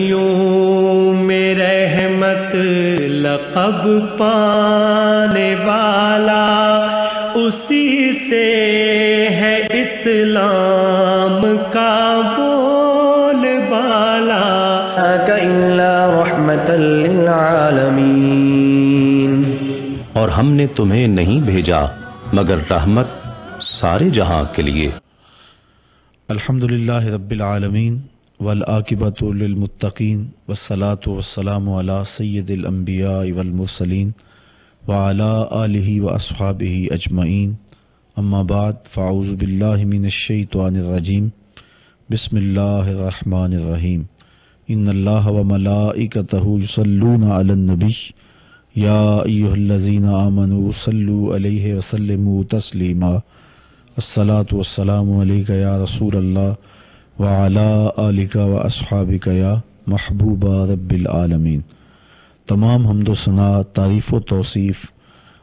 یوں میں رحمت لقب پانے والا اسی سے ہے اسلام کا بول بالا الا رحمت للعالمین۔ اور ہم نے تمہیں نہیں بھیجا مگر رحمت سارے جہاں کے لیے۔ الحمدللہ رب العالمین والعاقبۃ للمتقین والصلاۃ والسلام علی سید الانبیاء والمرسلین وعلی آلہ واصحابہ اجمعین، اما بعد فاعوذ باللہ من الشیطان الرجیم، بسم اللہ الرحمن الرحیم۔ ان اللہ وملائکتہ یصلون علی النبی یا ایھا الذین آمنوا صلوا علیہ وسلموا تسلیما۔ الصلاۃ والسلام علیک یا رسول اللہ وعلی آلک واصحابک یا محبوب رب العالمین۔ تمام حمد و ثنا، تعریف و توصیف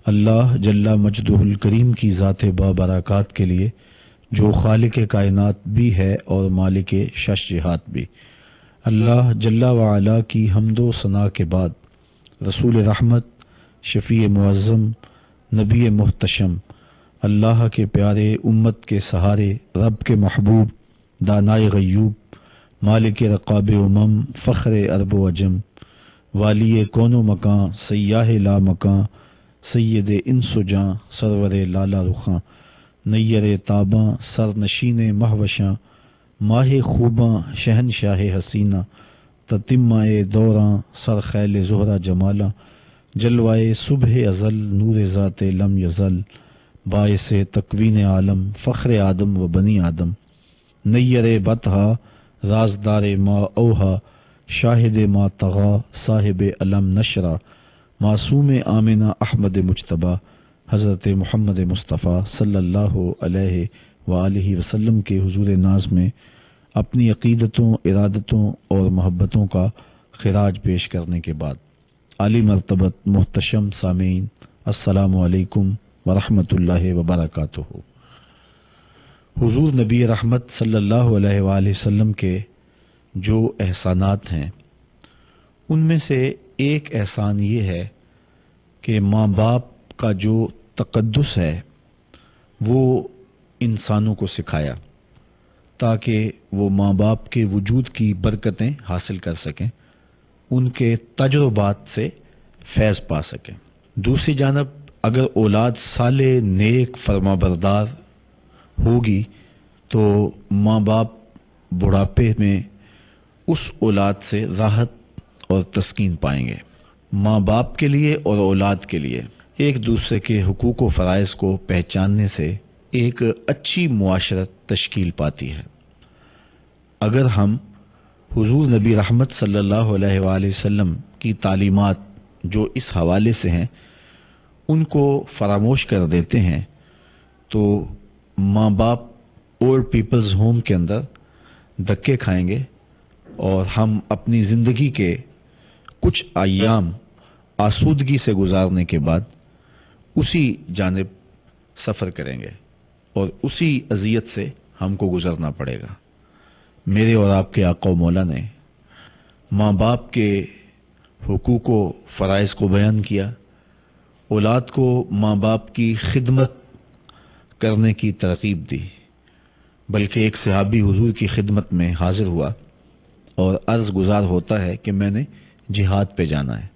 اللہ جل مجدہ الکریم کی ذات بابرکات کے لیے، جو خالق کائنات بھی ہے اور مالک شش جہات بھی۔ اللہ جل وعلا کی حمد و ثنا کے بعد رسول رحمت، شفیع معظم، نبی محتشم، اللہ کے پیارے، امت کے سہارے، رب کے محبوب، دانائے غیوب، مالک رقاب امم، فخر عرب و عجم، والی کون و مکاں، سیاہ لا مکاں، سید انس و جاں، سرور لالا رخاں، نیر تاباں، سر نشین مہوشاں، ماہ خوباں، شہنشاہ حسینہ، تتمہ دوراں، سر خیل زہرہ جمالاں، جلوائے صبح ازل، نور ذات لم یزل، باعث تکوین عالم، فخر آدم و بنی آدم، نیر بطحا، رازدار ما اوہا، شاہد ما طغا، صاحب علم نشرہ، معصوم آمنہ احمد مجتبیٰ، حضرت محمد مصطفیٰ صلی اللہ علیہ وآلہ وسلم کے حضور ناز میں اپنی عقیدتوں، ارادتوں اور محبتوں کا خراج پیش کرنے کے بعد، عالی مرتبت محتشم سامعین، السلام علیکم ورحمۃ اللہ وبرکاتہ۔ حضور نبی رحمت صلی اللہ علیہ وآلہ وسلم کے جو احسانات ہیں، ان میں سے ایک احسان یہ ہے کہ ماں باپ کا جو تقدس ہے وہ انسانوں کو سکھایا تاکہ وہ ماں باپ کے وجود کی برکتیں حاصل کر سکیں، ان کے تجربات سے فیض پا سکیں۔ دوسری جانب اگر اولاد صالح، نیک، فرما بردار ہوگی تو ماں باپ بڑھاپے میں اس اولاد سے راحت اور تسکین پائیں گے۔ ماں باپ کے لیے اور اولاد کے لیے ایک دوسرے کے حقوق و فرائض کو پہچاننے سے ایک اچھی معاشرت تشکیل پاتی ہے۔ اگر ہم حضور نبی رحمت صلی اللہ علیہ وآلہ وسلم کی تعلیمات جو اس حوالے سے ہیں ان کو فراموش کر دیتے ہیں تو ماں باپ اولڈ پیپلز ہوم کے اندر دھکے کھائیں گے اور ہم اپنی زندگی کے کچھ ایام آسودگی سے گزارنے کے بعد اسی جانب سفر کریں گے اور اسی اذیت سے ہم کو گزرنا پڑے گا۔ میرے اور آپ کے آقا و مولا نے ماں باپ کے حقوق و فرائض کو بیان کیا، اولاد کو ماں باپ کی خدمت کرنے کی ترغیب دی، بلکہ ایک صحابی حضور کی خدمت میں حاضر ہوا اور عرض گزار ہوتا ہے کہ میں نے جہاد پہ جانا ہے،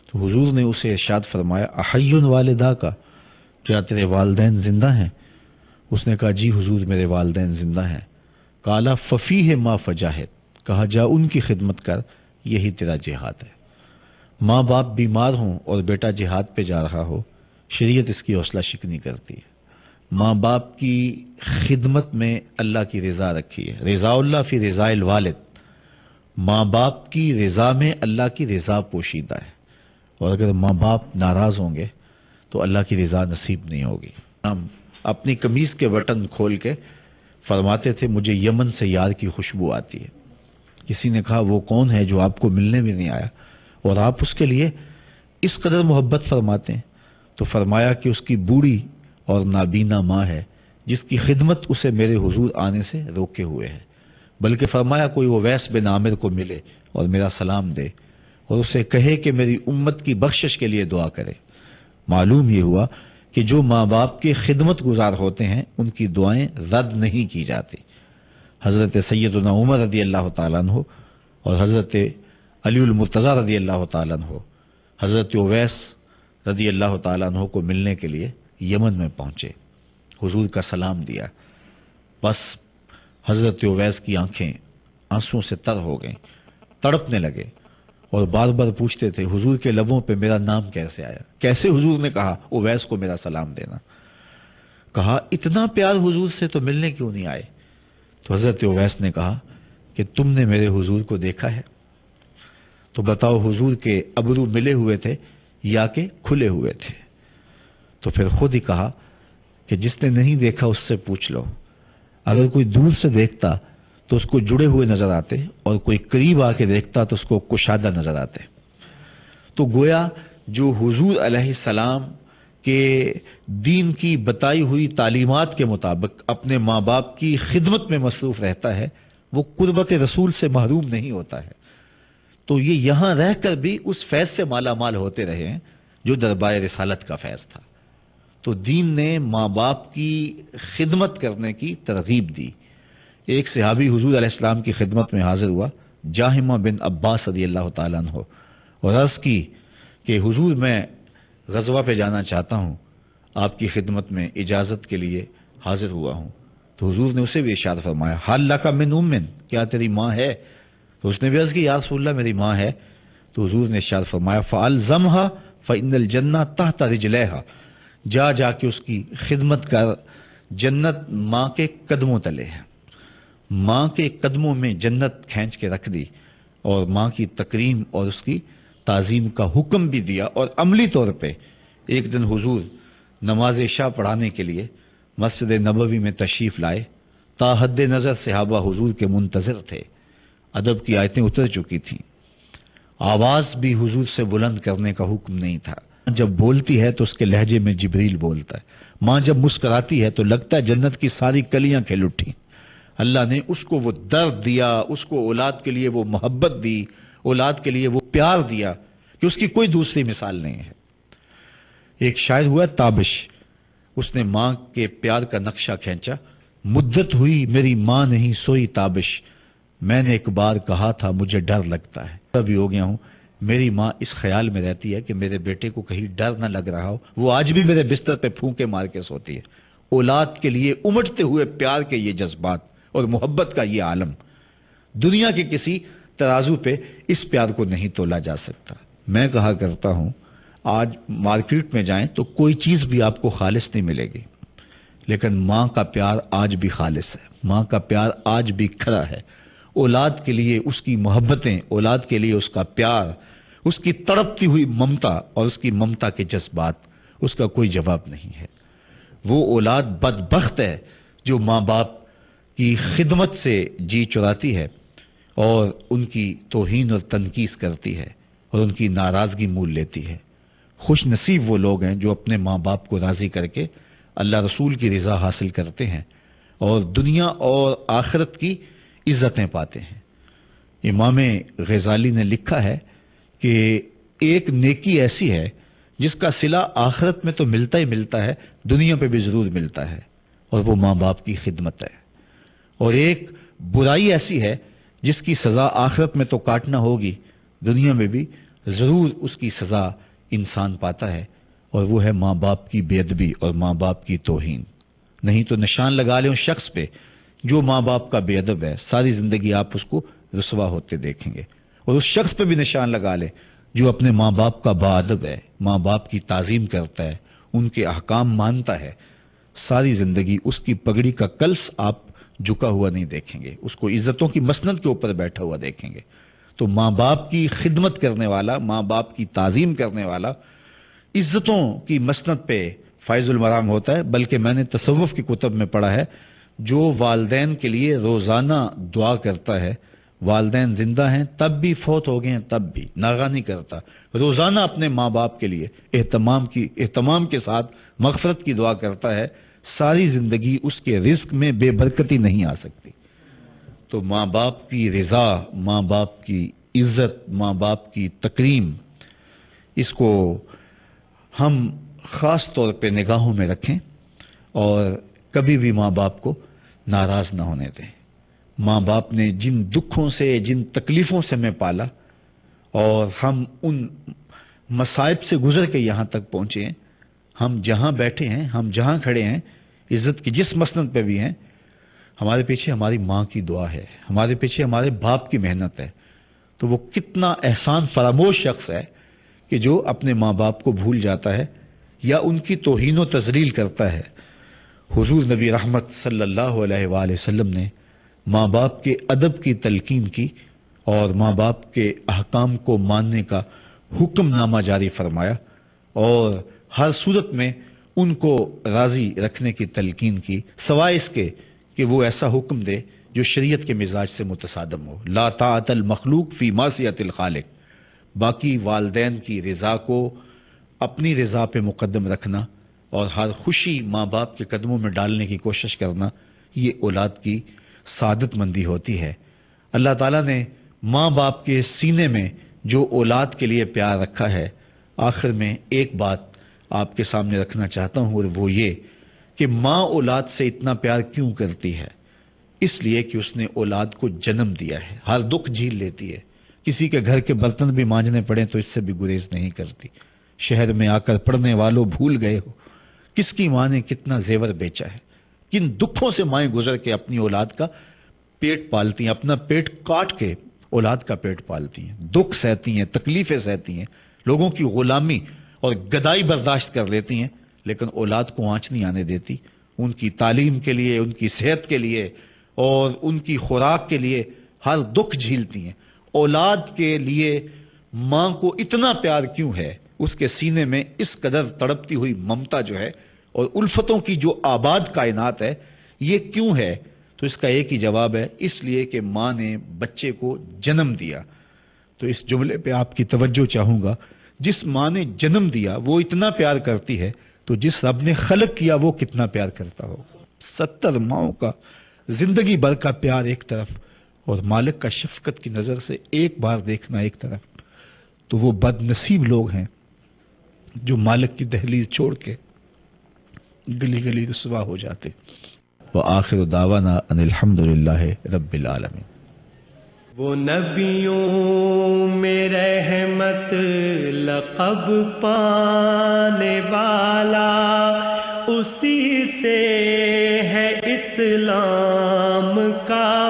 تو حضور نے اسے ارشاد فرمایا احی والدہ کا، کیا تیرے والدین زندہ ہیں؟ اس نے کہا جی حضور میرے والدین زندہ ہیں۔ قالا ففیہ ما فجاہد، کہا جا ان کی خدمت کر، یہی تیرا جہاد ہے۔ ماں باپ بیمار ہوں اور بیٹا جہاد پہ جا رہا ہو، شریعت اس کی حوصلہ شکنی کرتی ہے۔ ماں باپ کی خدمت میں اللہ کی رضا رکھی ہے، رضا اللہ فی رضا الوالد، ماں باپ کی رضا میں اللہ کی رضا پوشیدہ ہے، اور اگر ماں باپ ناراض ہوں گے تو اللہ کی رضا نصیب نہیں ہوگی۔ ہم اپنی قمیض کے بٹن کھول کے فرماتے تھے مجھے یمن سے یار کی خوشبو آتی ہے۔ کسی نے کہا وہ کون ہے جو آپ کو ملنے بھی نہیں آیا اور آپ اس کے لیے اس قدر محبت فرماتے ہیں؟ تو فرمایا کہ اس کی بوڑھی اور نابینا ماں ہے جس کی خدمت اسے میرے حضور آنے سے روکے ہوئے ہے۔ بلکہ فرمایا کوئی اویس بن عامر کو ملے اور میرا سلام دے اور اسے کہے کہ میری امت کی بخشش کے لیے دعا کرے۔ معلوم یہ ہوا کہ جو ماں باپ کے خدمت گزار ہوتے ہیں ان کی دعائیں رد نہیں کی جاتی۔ حضرت سیدنا عمر رضی اللہ تعالیٰ عنہ اور حضرت علی المرتضیٰ رضی اللہ تعالیٰ عنہ حضرت اویس رضی اللہ تعالیٰ عنہ کو ملنے کے لیے یمن میں پہنچے، حضور کا سلام دیا۔ بس حضرت اویس کی آنکھیں آنسوں سے تر ہو گئیں، تڑپنے لگے اور بار بار پوچھتے تھے حضور کے لبوں پہ میرا نام کیسے آیا، کیسے حضور نے کہا اویس کو میرا سلام دینا۔ کہا اتنا پیار حضور سے تو ملنے کیوں نہیں آئے؟ تو حضرت اویس نے کہا کہ تم نے میرے حضور کو دیکھا ہے؟ تو بتاؤ حضور کے ابرو ملے ہوئے تھے یا کہ کھلے ہوئے تھے؟ تو پھر خود ہی کہا کہ جس نے نہیں دیکھا اس سے پوچھ لو، اگر کوئی دور سے دیکھتا تو اس کو جڑے ہوئے نظر آتے اور کوئی قریب آ کے دیکھتا تو اس کو کشادہ نظر آتے۔ تو گویا جو حضور علیہ السلام کے دین کی بتائی ہوئی تعلیمات کے مطابق اپنے ماں باپ کی خدمت میں مصروف رہتا ہے وہ قربت رسول سے محروم نہیں ہوتا ہے۔ تو یہ یہاں رہ کر بھی اس فیض سے مالا مال ہوتے رہے ہیں جو دربار رسالت کا فیض تھا۔ تو دین نے ماں باپ کی خدمت کرنے کی ترغیب دی۔ ایک صحابی حضور علیہ السلام کی خدمت میں حاضر ہوا، جاہمہ بن عباس رضی اللہ تعالیٰ عنہ، اور عرض کی کہ حضور میں غزوہ پہ جانا چاہتا ہوں، آپ کی خدمت میں اجازت کے لیے حاضر ہوا ہوں۔ تو حضور نے اسے بھی ارشاد فرمایا حل لک من ام، کیا تیری ماں ہے؟ تو اس نے بھی عرض کی یا رسول اللہ میری ماں ہے۔ تو حضور نے ارشاد فرمایا فالزمھا فإن الجنہ تحت رجلیھا، جا کے اس کی خدمت کر، جنت ماں کے قدموں تلے ہے۔ ماں کے قدموں میں جنت کھینچ کے رکھ دی اور ماں کی تکریم اور اس کی تعظیم کا حکم بھی دیا۔ اور عملی طور پہ ایک دن حضور نماز عشاء پڑھانے کے لیے مسجد نبوی میں تشریف لائے، تا حد نظر صحابہ حضور کے منتظر تھے، ادب کی آیتیں اتر چکی تھیں، آواز بھی حضور سے بلند کرنے کا حکم نہیں تھا۔ جب بولتی ہے تو اس کے لہجے میں جبریل بولتا ہے، ماں جب مسکراتی ہے تو لگتا ہے جنت کی ساری کلیاں کھل اٹھی۔ اللہ نے اس کو وہ درد دیا، اس کو اولاد کے لیے وہ محبت دی، اولاد کے لیے وہ پیار دیا کہ اس کی کوئی دوسری مثال نہیں ہے۔ ایک شاعر ہوا تابش، اس نے ماں کے پیار کا نقشہ کھینچا، مدت ہوئی میری ماں نہیں سوئی تابش، میں نے ایک بار کہا تھا مجھے ڈر لگتا ہے، ابھی ہو گیا ہوں، میری ماں اس خیال میں رہتی ہے کہ میرے بیٹے کو کہیں ڈر نہ لگ رہا ہو، وہ آج بھی میرے بستر پہ پھونکے مار کے سوتی ہے۔ اولاد کے لیے امٹتے ہوئے پیار کے یہ جذبات اور محبت کا یہ عالم دنیا کے کسی ترازو پہ اس پیار کو نہیں تولا جا سکتا۔ میں کہا کرتا ہوں آج مارکیٹ میں جائیں تو کوئی چیز بھی آپ کو خالص نہیں ملے گی، لیکن ماں کا پیار آج بھی خالص ہے، ماں کا پیار آج بھی کھرا ہے۔ اولاد کے لیے اس کی محبتیں، اولاد کے لیے اس کا پیار، اس کی تڑپتی ہوئی ممتا اور اس کی ممتا کے جذبات، اس کا کوئی جواب نہیں ہے۔ وہ اولاد بدبخت ہے جو ماں باپ کی خدمت سے جی چراتی ہے اور ان کی توہین اور تنقیص کرتی ہے اور ان کی ناراضگی مول لیتی ہے۔ خوش نصیب وہ لوگ ہیں جو اپنے ماں باپ کو راضی کر کے اللہ رسول کی رضا حاصل کرتے ہیں اور دنیا اور آخرت کی عزتیں پاتے ہیں۔ امام غزالی نے لکھا ہے کہ ایک نیکی ایسی ہے جس کا صلہ آخرت میں تو ملتا ہی ملتا ہے، دنیا پہ بھی ضرور ملتا ہے، اور وہ ماں باپ کی خدمت ہے۔ اور ایک برائی ایسی ہے جس کی سزا آخرت میں تو کاٹنا ہوگی، دنیا میں بھی ضرور اس کی سزا انسان پاتا ہے، اور وہ ہے ماں باپ کی بے ادبی اور ماں باپ کی توہین۔ نہیں تو نشان لگا لیں اس شخص پہ جو ماں باپ کا بے ادب ہے، ساری زندگی آپ اس کو رسوا ہوتے دیکھیں گے، اور اس شخص پہ بھی نشان لگا لیں جو اپنے ماں باپ کا با ادب ہے، ماں باپ کی تعظیم کرتا ہے، ان کے احکام مانتا ہے، ساری زندگی اس کی پگڑی کا کلس آپ جھکا ہوا نہیں دیکھیں گے، اس کو عزتوں کی مسند کے اوپر بیٹھا ہوا دیکھیں گے۔ تو ماں باپ کی خدمت کرنے والا، ماں باپ کی تعظیم کرنے والا عزتوں کی مسند پہ فائز المرام ہوتا ہے۔ بلکہ میں نے تصوف کی کتب میں پڑھا ہے جو والدین کے لیے روزانہ دعا کرتا ہے، والدین زندہ ہیں تب بھی، فوت ہو گئے ہیں تب بھی، ناغہ نہیں کرتا، روزانہ اپنے ماں باپ کے لیے اہتمام کے ساتھ مغفرت کی دعا کرتا ہے، ساری زندگی اس کے رزق میں بے برکتی نہیں آ سکتی۔ تو ماں باپ کی رضا، ماں باپ کی عزت، ماں باپ کی تکریم، اس کو ہم خاص طور پہ نگاہوں میں رکھیں اور کبھی بھی ماں باپ کو ناراض نہ ہونے دیں۔ ماں باپ نے جن دکھوں سے، جن تکلیفوں سے ہمیں پالا اور ہم ان مصائب سے گزر کے یہاں تک پہنچے ہیں، ہم جہاں بیٹھے ہیں، ہم جہاں کھڑے ہیں، عزت کی جس مسند پہ بھی ہیں، ہمارے پیچھے ہماری ماں کی دعا ہے، ہمارے پیچھے ہمارے باپ کی محنت ہے۔ تو وہ کتنا احسان فراموش شخص ہے کہ جو اپنے ماں باپ کو بھول جاتا ہے یا ان کی توہین و تذلیل کرتا ہے۔ حضور نبی رحمت صلی اللہ علیہ وآلہ وسلم نے ماں باپ کے ادب کی تلقین کی اور ماں باپ کے احکام کو ماننے کا حکم نامہ جاری فرمایا اور ہر صورت میں ان کو راضی رکھنے کی تلقین کی، سوائے اس کے کہ وہ ایسا حکم دے جو شریعت کے مزاج سے متصادم ہو۔ لا طاعت المخلوق فی معصیت الخالق، باقی والدین کی رضا کو اپنی رضا پہ مقدم رکھنا اور ہر خوشی ماں باپ کے قدموں میں ڈالنے کی کوشش کرنا، یہ اولاد کی سعادت مندی ہوتی ہے۔ اللہ تعالیٰ نے ماں باپ کے سینے میں جو اولاد کے لیے پیار رکھا ہے، آخر میں ایک بات آپ کے سامنے رکھنا چاہتا ہوں اور وہ یہ کہ ماں اولاد سے اتنا پیار کیوں کرتی ہے؟ اس لیے کہ اس نے اولاد کو جنم دیا ہے، ہر دکھ جھیل لیتی ہے، کسی کے گھر کے برتن بھی مانجنے پڑیں تو اس سے بھی گریز نہیں کرتی۔ شہر میں آ کر پڑھنے والوں بھول گئے ہو کس کی ماں نے کتنا زیور بیچا ہے، کن دکھوں سے مائیں گزر کے اپنی اولاد کا پیٹ پالتی ہیں، اپنا پیٹ کاٹ کے اولاد کا پیٹ پالتی ہیں، دکھ سہتی ہیں، تکلیفیں سہتی ہیں، لوگوں کی غلامی اور گدائی برداشت کر لیتی ہیں، لیکن اولاد کو آنچ نہیں آنے دیتی۔ ان کی تعلیم کے لیے، ان کی صحت کے لیے اور ان کی خوراک کے لیے ہر دکھ جھیلتی ہیں۔ اولاد کے لیے ماں کو اتنا پیار کیوں ہے؟ اس کے سینے میں اس قدر تڑپتی ہوئی ممتا جو ہے اور الفتوں کی جو آباد کائنات ہے، یہ کیوں ہے؟ تو اس کا ایک ہی جواب ہے، اس لیے کہ ماں نے بچے کو جنم دیا۔ تو اس جملے پہ آپ کی توجہ چاہوں گا، جس ماں نے جنم دیا وہ اتنا پیار کرتی ہے تو جس رب نے خلق کیا وہ کتنا پیار کرتا ہو۔ 70 ماؤں کا زندگی بھر کا پیار ایک طرف اور مالک کا شفقت کی نظر سے ایک بار دیکھنا ایک طرف، تو وہ بد نصیب لوگ ہیں جو مالک کی دہلیز چھوڑ کے گلی گلی رسوا ہو جاتے۔ وآخر دعوانا ان الحمدللہ رب العالمین۔ وہ نبیوں میں رحمت لقب پانے والا، اسی سے ہے اسلام کا